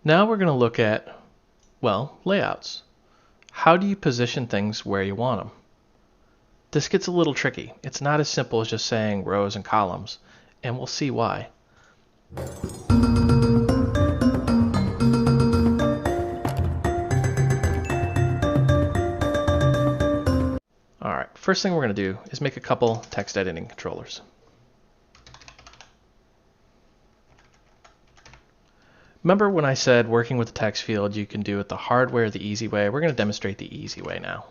Now we're going to look at, well, layouts. How do you position things where you want them? This gets a little tricky. It's not as simple as just saying rows and columns, and we'll see why. Alright, first thing we're going to do is make a couple text editing controllers. Remember when I said working with the text field you can do it the hard way or the easy way? We're going to demonstrate the easy way now.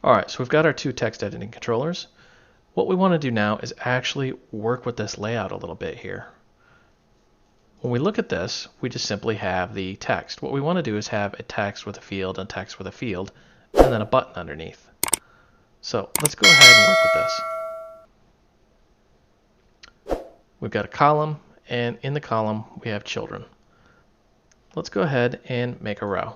Alright, so we've got our two text editing controllers. What we want to do now is actually work with this layout a little bit here. When we look at this, we just simply have the text. What we want to do is have a text with a field and text with a field, and then a button underneath. So let's go ahead and work with this. We've got a column, and in the column we have children. Let's go ahead and make a row.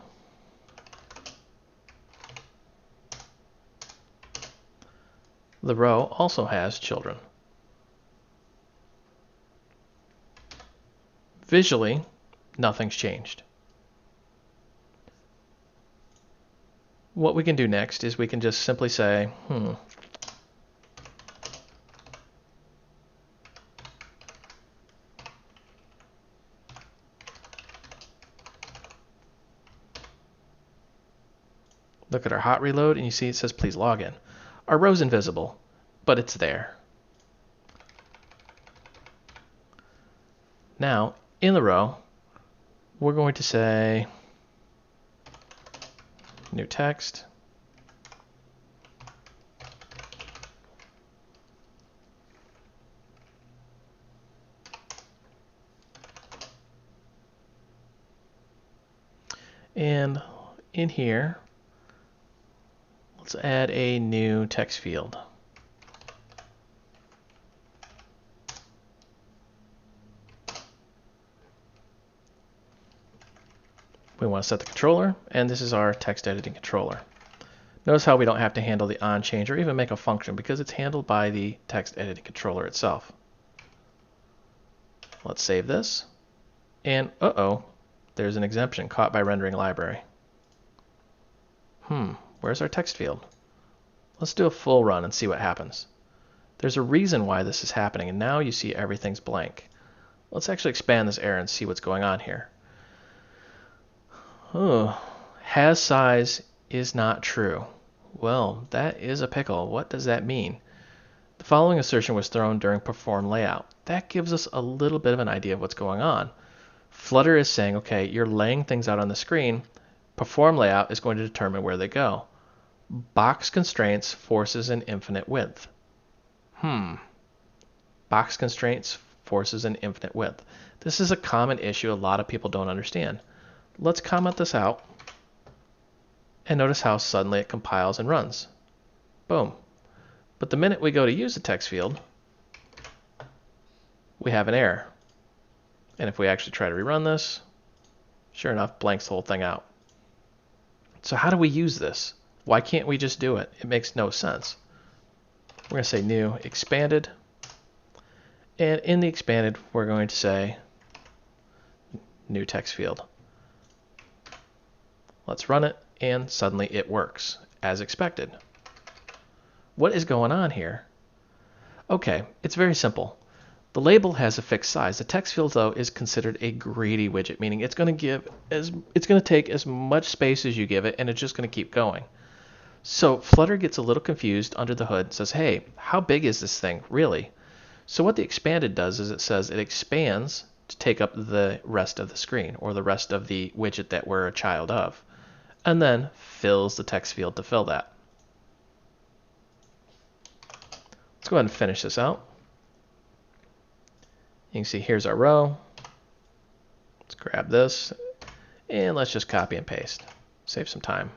The row also has children. Visually, nothing's changed. What we can do next is we can just simply say, look at our hot reload and you see it says please log in. Our row's invisible, but it's there. Now, in the row, we're going to say new text. And in here, let's add a new text field. We want to set the controller, and this is our text editing controller. Notice how we don't have to handle the on change or even make a function because it's handled by the text editing controller itself. Let's save this. And there's an exemption caught by rendering library. Where's our text field? Let's do a full run and see what happens. There's a reason why this is happening, and now you see everything's blank. Let's actually expand this error and see what's going on here. Has size is not true. Well, that is a pickle. What does that mean? The following assertion was thrown during perform layout. That gives us a little bit of an idea of what's going on. Flutter is saying, okay, you're laying things out on the screen. Perform layout is going to determine where they go. Box constraints forces an infinite width. Box constraints forces an infinite width. This is a common issue a lot of people don't understand. Let's comment this out and notice how suddenly it compiles and runs. Boom. But the minute we go to use the text field, we have an error. And if we actually try to rerun this, sure enough, blanks the whole thing out. So how do we use this? Why can't we just do it? It makes no sense. We're going to say new expanded. And in the expanded, we're going to say new text field. Let's run it, and suddenly it works, as expected. What is going on here? Okay, it's very simple. The label has a fixed size. The text field, though, is considered a greedy widget, meaning it's going to take as much space as you give it, and it's just going to keep going. So Flutter gets a little confused under the hood and says, hey, how big is this thing, really? So what the expanded does is it says it expands to take up the rest of the screen, or the rest of the widget that we're a child of, and then fills the text field to fill that. Let's go ahead and finish this out. You can see here's our row. Let's grab this, and let's just copy and paste. Save some time.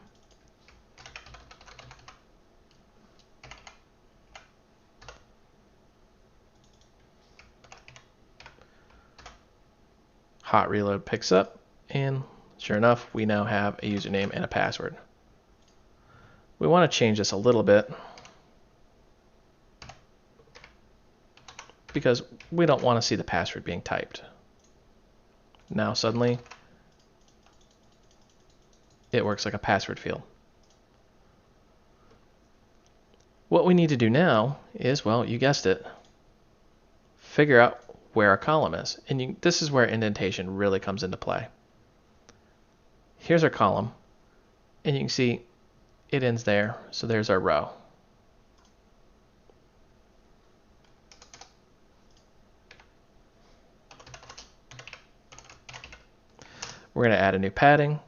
Hot reload picks up, and sure enough, we now have a username and a password. We want to change this a little bit because we don't want to see the password being typed. Now suddenly it works like a password field. What we need to do now is, well, you guessed it, figure out where our column is. And this is where indentation really comes into play. Here's our column, and you can see it ends there, so there's our row. We're going to add a new padding,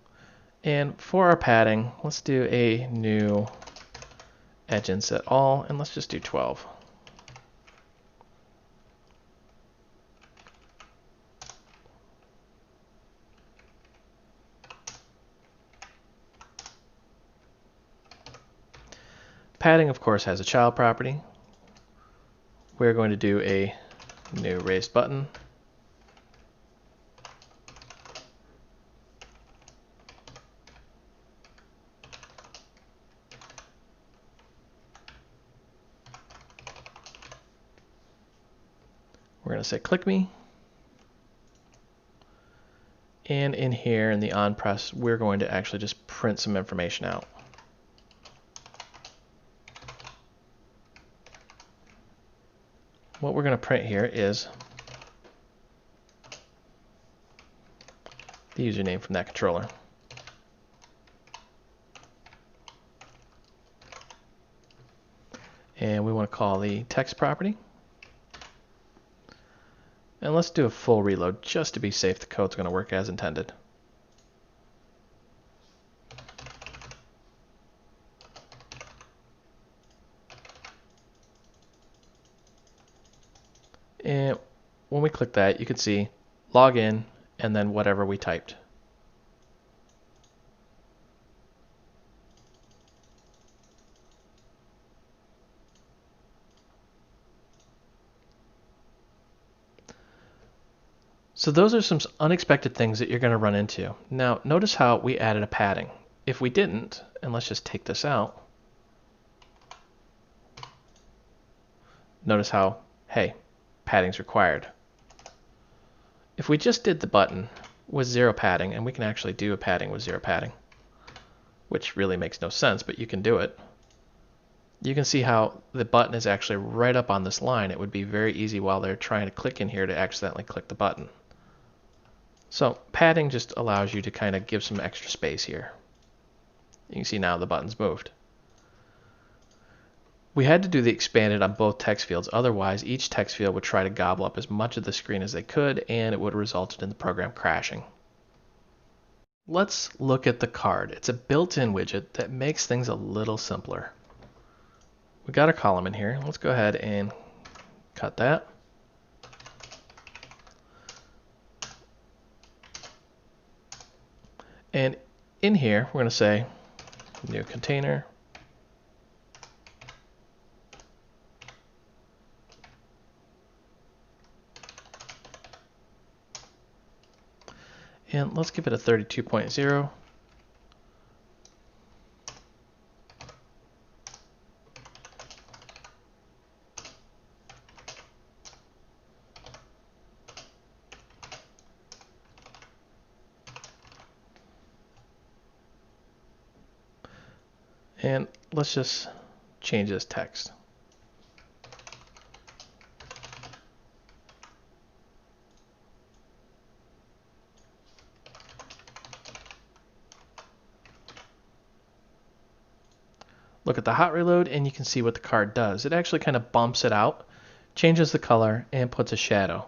and for our padding, let's do a new edge inset all, and let's just do 12. Padding, of course, has a child property. We're going to do a new raised button. We're going to say click me. And in here in the on press, we're going to actually just print some information out. What we're going to print here is the username from that controller. And we want to call the text property. And let's do a full reload just to be safe the code's going to work as intended. And when we click that, you can see log in and then whatever we typed. So those are some unexpected things that you're going to run into. Now, notice how we added a padding. If we didn't, and let's just take this out, notice how, hey, padding's required. If we just did the button with 0 padding, and we can actually do a padding with 0 padding, which really makes no sense, but you can do it. You can see how the button is actually right up on this line. It would be very easy while they're trying to click in here to accidentally click the button. So padding just allows you to kind of give some extra space here. You can see now the button's moved. We had to do the expanded on both text fields, otherwise each text field would try to gobble up as much of the screen as they could, and it would have resulted in the program crashing. Let's look at the card. It's a built-in widget that makes things a little simpler. We got a column in here. Let's go ahead and cut that. And in here, we're going to say new container. And let's give it a 32.0. And let's just change this text. Look at the hot reload and you can see what the card does. It actually kind of bumps it out, changes the color, and puts a shadow.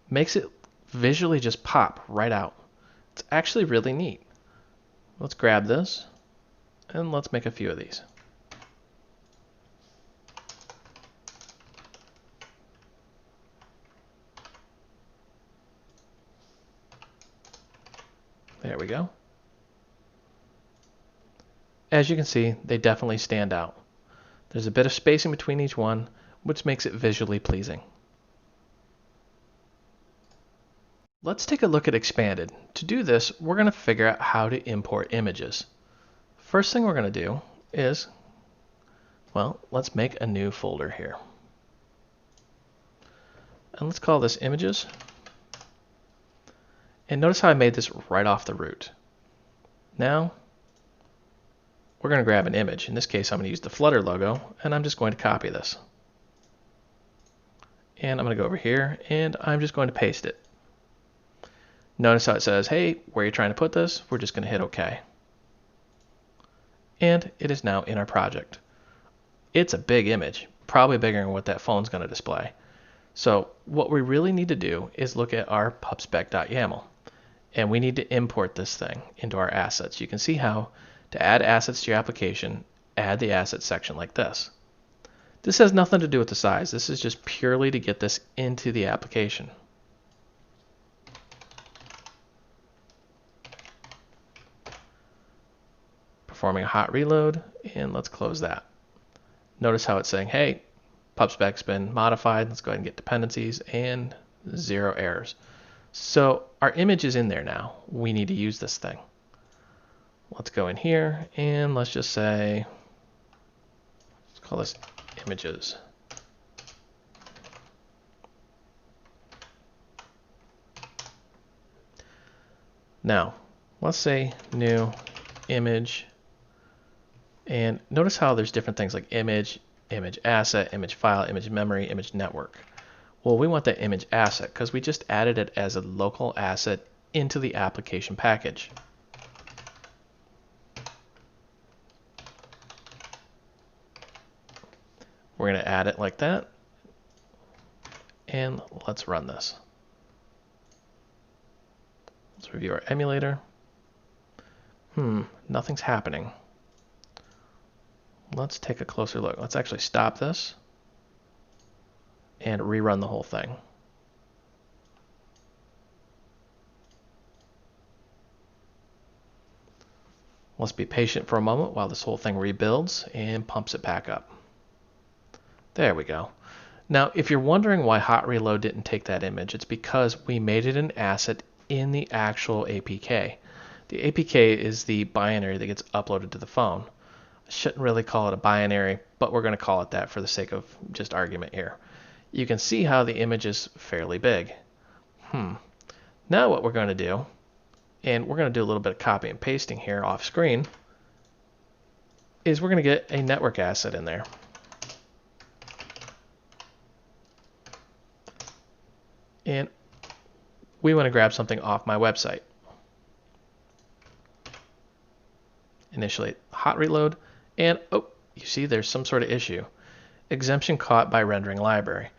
Makes it visually just pop right out. It's actually really neat. Let's grab this and let's make a few of these. There we go. As you can see, they definitely stand out. There's a bit of spacing between each one, which makes it visually pleasing. Let's take a look at expanded. To do this, we're going to figure out how to import images. First thing we're going to do is, well, let's make a new folder here. And let's call this images. And notice how I made this right off the root. Now, we're going to grab an image. In this case, I'm going to use the Flutter logo, and I'm just going to copy this. And I'm going to go over here, and I'm just going to paste it. Notice how it says, hey, where are you trying to put this? We're just going to hit OK. And it is now in our project. It's a big image, probably bigger than what that phone's going to display. So what we really need to do is look at our pubspec.yaml. And we need to import this thing into our assets. You can see how to add assets to your application, add the assets section like this. This has nothing to do with the size. This is just purely to get this into the application. Performing a hot reload, and let's close that. Notice how it's saying, hey, PubSpec's been modified. Let's go ahead and get dependencies, and 0 errors. So our image is in there now. We need to use this thing. Let's go in here, and let's just say, let's call this images. Now, let's say new image. And notice how there's different things like image, image asset, image file, image memory, image network. Well, we want that image asset because we just added it as a local asset into the application package. We're going to add it like that. And let's run this. Let's review our emulator. Nothing's happening. Let's take a closer look. Let's actually stop this and rerun the whole thing. Let's be patient for a moment while this whole thing rebuilds and pumps it back up. There we go. Now, if you're wondering why hot reload didn't take that image, it's because we made it an asset in the actual APK. The APK is the binary that gets uploaded to the phone. I shouldn't really call it a binary, but we're going to call it that for the sake of just argument here. You can see how the image is fairly big. Now what we're going to do, and we're going to do a little bit of copy and pasting here off screen, is we're going to get a network asset in there. And we want to grab something off my website. Initiate hot reload, and oh, you see there's some sort of issue. Exemption caught by rendering library.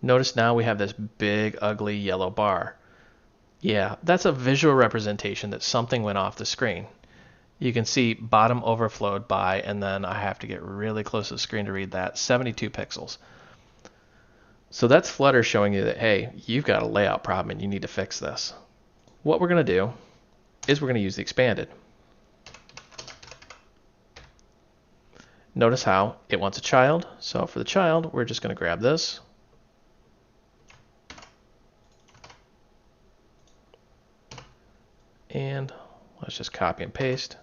Notice now we have this big, ugly yellow bar. Yeah, that's a visual representation that something went off the screen. You can see bottom overflowed by, and then I have to get really close to the screen to read that, 72 pixels. So that's Flutter showing you that, hey, you've got a layout problem and you need to fix this. What we're going to do is we're going to use the expanded. Notice how it wants a child. So for the child, we're just going to grab this. And let's just copy and paste.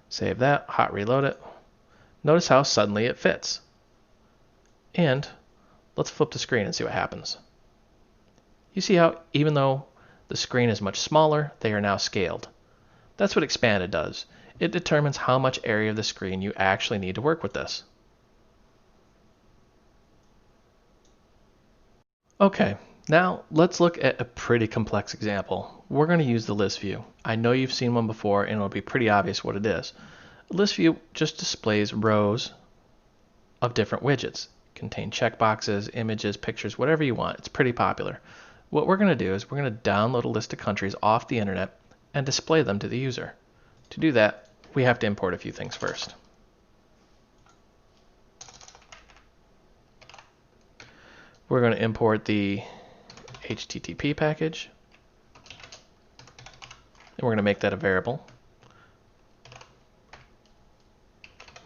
Save that, hot reload it. Notice how suddenly it fits. And let's flip the screen and see what happens. You see how even though the screen is much smaller, they are now scaled. That's what expanded does. It determines how much area of the screen you actually need to work with this. Okay, now let's look at a pretty complex example. We're going to use the list view. I know you've seen one before and it'll be pretty obvious what it is. A list view just displays rows of different widgets. Contain checkboxes, images, pictures, whatever you want. It's pretty popular. What we're going to do is we're going to download a list of countries off the internet and display them to the user. To do that, we have to import a few things first. We're going to import the HTTP package, and we're going to make that a variable.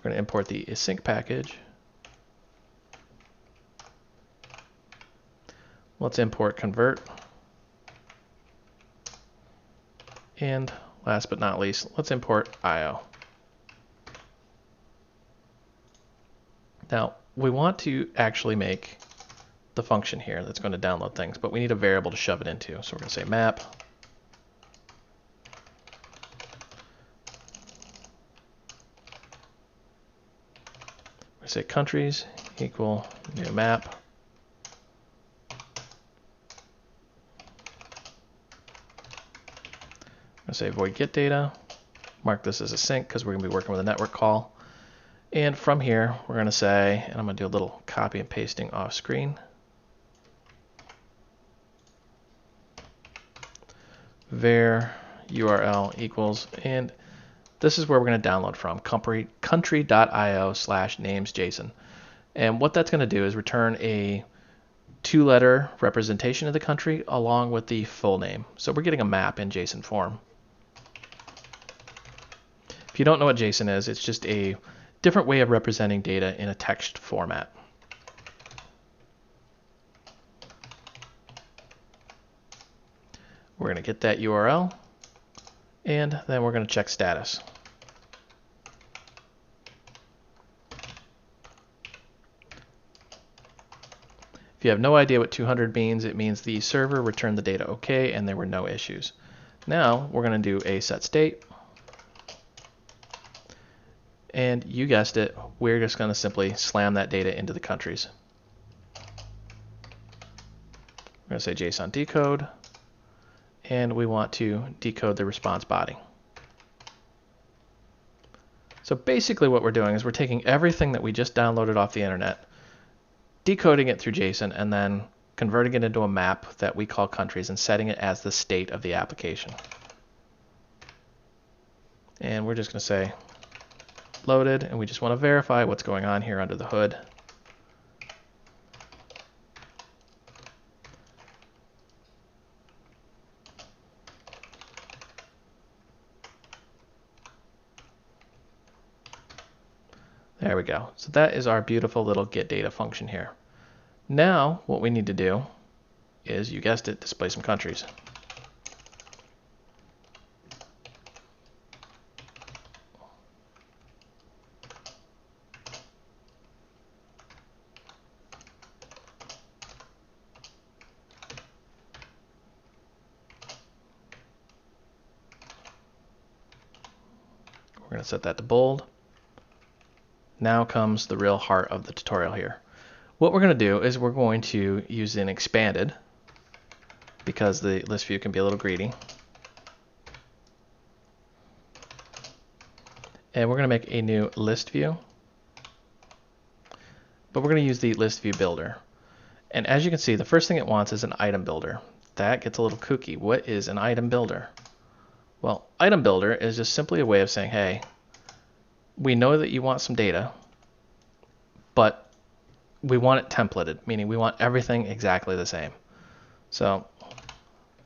going to import the async package. Let's import convert. And last but not least, let's import IO. Now, we want to actually make the function here that's going to download things, but we need a variable to shove it into. So we're going to say map. We say countries equal new map. I'm going to say void get data. Mark this as async because we're going to be working with a network call. And from here, we're going to say, and I'm going to do a little copy and pasting off screen. Var URL equals, and this is where we're going to download from, country.io/names.json. And what that's going to do is return a 2-letter representation of the country along with the full name. So we're getting a map in JSON form. If you don't know what JSON is, it's just a different way of representing data in a text format. We're going to get that URL, and then we're going to check status. If you have no idea what 200 means, it means the server returned the data okay and there were no issues. Now we're going to do a set state. And you guessed it, we're just going to simply slam that data into the countries. We're going to say JSON decode, and we want to decode the response body. So basically what we're doing is we're taking everything that we just downloaded off the internet, decoding it through JSON, and then converting it into a map that we call countries and setting it as the state of the application. And we're just going to say loaded, and we just want to verify what's going on here under the hood. There we go. So that is our beautiful little get data function here. Now what we need to do is, you guessed it, display some countries. We're going to set that to bold. Now comes the real heart of the tutorial here. What we're going to do is we're going to use an expanded, because the list view can be a little greedy. And we're going to make a new list view, but we're going to use the ListView Builder. And as you can see, the first thing it wants is an item builder. That gets a little kooky. What is an item builder? Well, item builder is just simply a way of saying, hey, we know that you want some data, but we want it templated, meaning we want everything exactly the same. So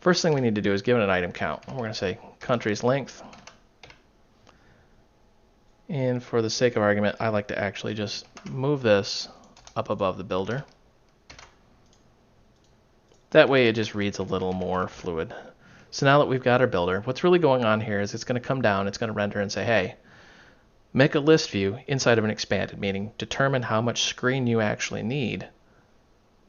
first thing we need to do is give it an item count. We're going to say country's length. And for the sake of argument, I like to actually just move this up above the builder. That way it just reads a little more fluid. So now that we've got our builder, what's really going on here is it's going to come down, it's going to render and say, hey, make a list view inside of an expanded, meaning determine how much screen you actually need.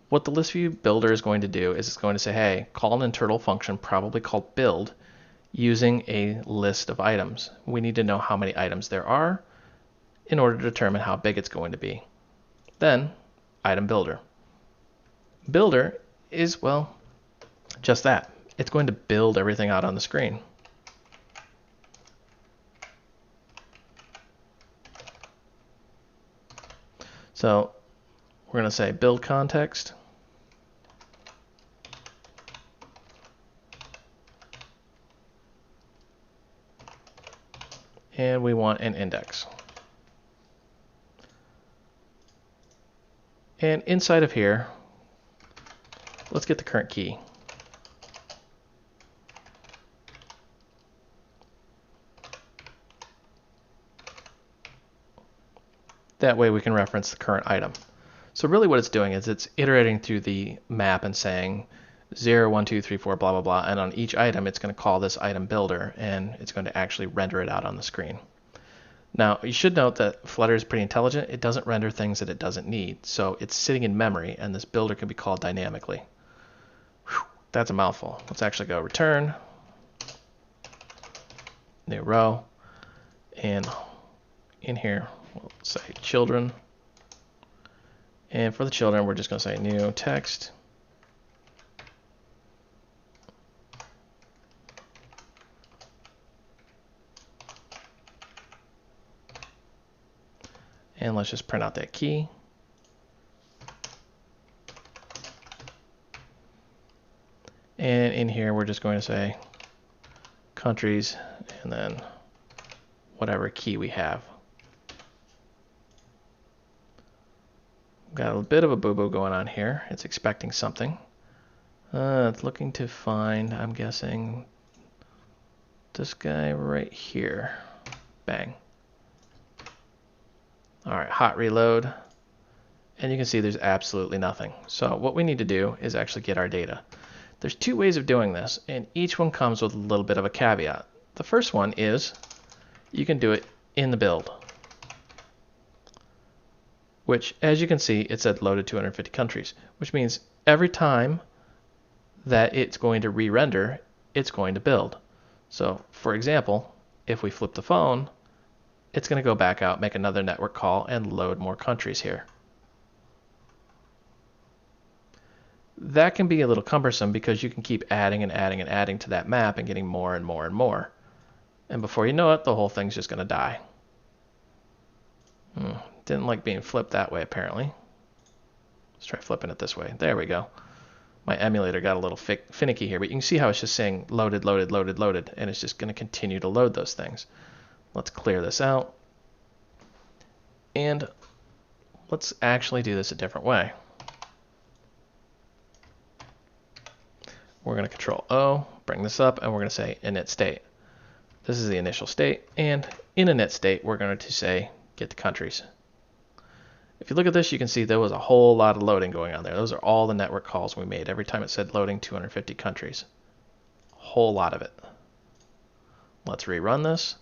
What the ListView Builder is going to do is it's going to say, hey, call an internal function, probably called build, using a list of items. We need to know how many items there are in order to determine how big it's going to be. Then, item builder. Builder is, well, just that. It's going to build everything out on the screen. So we're going to say build context. And we want an index. And inside of here, let's get the current key. That way we can reference the current item. So really what it's doing is it's iterating through the map and saying 0, 1, 2, 3, 4, blah, blah, blah. And on each item, it's going to call this item builder, and it's going to actually render it out on the screen. Now, you should note that Flutter is pretty intelligent. It doesn't render things that it doesn't need. So it's sitting in memory, and this builder can be called dynamically. Whew, that's a mouthful. Let's actually go return, new row, and in here, we'll say children. And for the children, we're just going to say new text. And let's just print out that key. And in here, we're just going to say countries and then whatever key we have. Got a bit of a boo-boo going on here. It's expecting something. It's looking to find, I'm guessing, this guy right here. Bang. All right, hot reload. And you can see there's absolutely nothing. So what we need to do is actually get our data. There's two ways of doing this, and each one comes with a little bit of a caveat. The first one is you can do it in the build, which, as you can see, it said loaded 250 countries, which means every time that it's going to re-render, it's going to build. So, for example, if we flip the phone, it's going to go back out, make another network call, and load more countries here. That can be a little cumbersome because you can keep adding and adding and adding to that map and getting more and more and more. And before you know it, the whole thing's just going to die. Didn't like being flipped that way, apparently. Let's try flipping it this way. There we go. My emulator got a little finicky here, but you can see how it's just saying loaded, loaded, loaded, loaded, and it's just going to continue to load those things. Let's clear this out. And let's actually do this a different way. We're going to Control O, bring this up, and we're going to say init state. This is the initial state, and in init state, we're going to say get the countries. If you look at this, you can see there was a whole lot of loading going on there. Those are all the network calls we made every time it said loading 250 countries. A whole lot of it. Let's rerun this.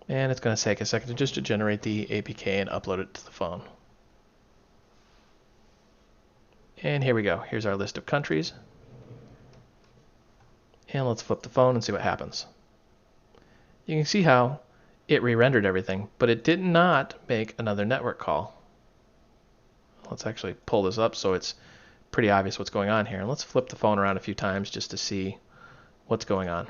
And it's going to take a second just to generate the APK and upload it to the phone. And here we go. Here's our list of countries. And let's flip the phone and see what happens. You can see how it re-rendered everything, but it did not make another network call. Let's actually pull this up so it's pretty obvious what's going on here. And let's flip the phone around a few times just to see what's going on.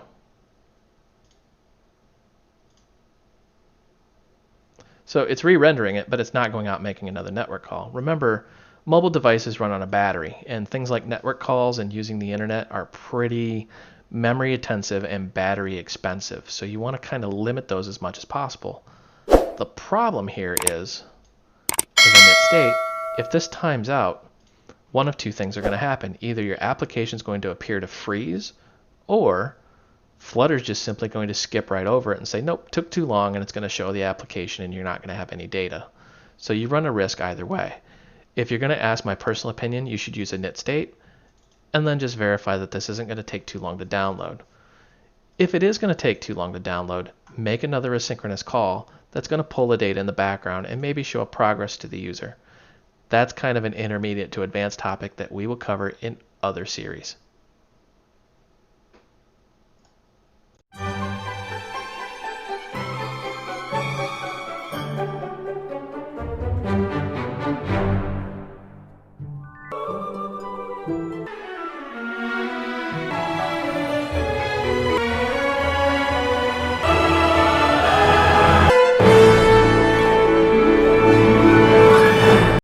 So it's re-rendering it, but it's not going out and making another network call. Remember, mobile devices run on a battery, and things like network calls and using the internet are pretty memory intensive and battery expensive. So you want to kind of limit those as much as possible. The problem here is, in init state, if this times out, one of two things are going to happen. Either your application is going to appear to freeze, or Flutter's just simply going to skip right over it and say, nope, took too long, and it's going to show the application and you're not going to have any data. So you run a risk either way. If you're going to ask my personal opinion, you should use init state, and then just verify that this isn't going to take too long to download. If it is going to take too long to download, make another asynchronous call that's going to pull the data in the background and maybe show a progress to the user. That's kind of an intermediate to advanced topic that we will cover in other series.